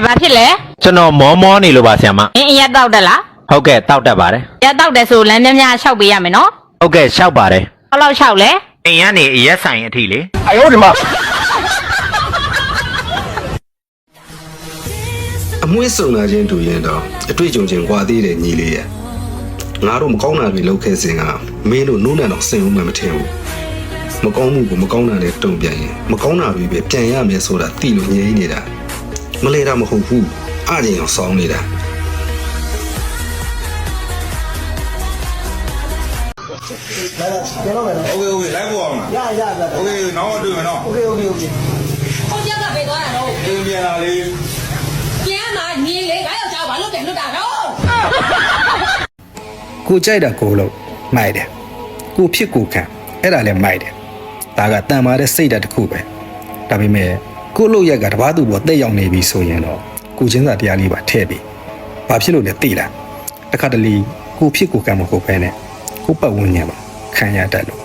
ဘာဖြစ်လဲ ကျွန်တော်မောနေလို့ပါဆရာမ အင်းအရက်တောက်တယ်လား ဟုတ်ကဲ့တောက်တတ်ပါတယ် ရက်တောက်တယ်ဆိုလမ်းများများလျှောက်ပေးရမယ်နော် ဟုတ်ကဲ့ရှောက်ပါတယ် ဘယ်လောက်လျှောက်လဲ အိမ်ကနေအရက်ဆိုင်အထိလေ 哎呦我的妈！ အမွှေးစုံလာခြင်းတူရင်တော့အတွေ့အကြုံချင်းကွာသေးတယ်ညီလေးရဲ့ငါတို့မကောင်းတာတွေလုပ်ခဲ့စဉ်ကမင်းတို့နိုးနံတော့စင်ဦးမှမထင်ဘူးမကောင်းမှုကိုမကောင်းတာနဲ့တုံ့ပြန်ရင်မကောင်းတာတွေပဲပြန်ရမယ်ဆိုတာသိလို့ငြိမ်းနေတာမလဲတာမဟုတ်ဘူးအကျဉ်အောင်ဆောင်းနေတာ OK，来不嘛？呀呀呀！ OK，那我对没喏。 OK OK OK。 好家伙，别多人喽！对面哪里？别嘛，你来还要加班，都跟着打喽！ ကိုကြိုက်တာကိုလို့မိုက်တယ်ကိုဖြစ်ကိုခံအဲ့ဒါလည်းမိုက်တယ်ဒါကတန်မာတဲ့စိတ်ဓာတ်တစ်ခုပဲဒါပေမဲ့ကိုလို့ရက်ကတပားသူပေါ်တက်ရောက်နေပြီဆိုရင်တော့ကိုချင်းစာတရားလေးပါထည့်ပြီးဘာဖြစ်လို့လဲသိလားတစ်ခါတလေကိုဖြစ်ကိုခံမဟုတ်ပဲနဲ့ကိုပတ်ဝန်းကျင်မှာခံရတတ်လို့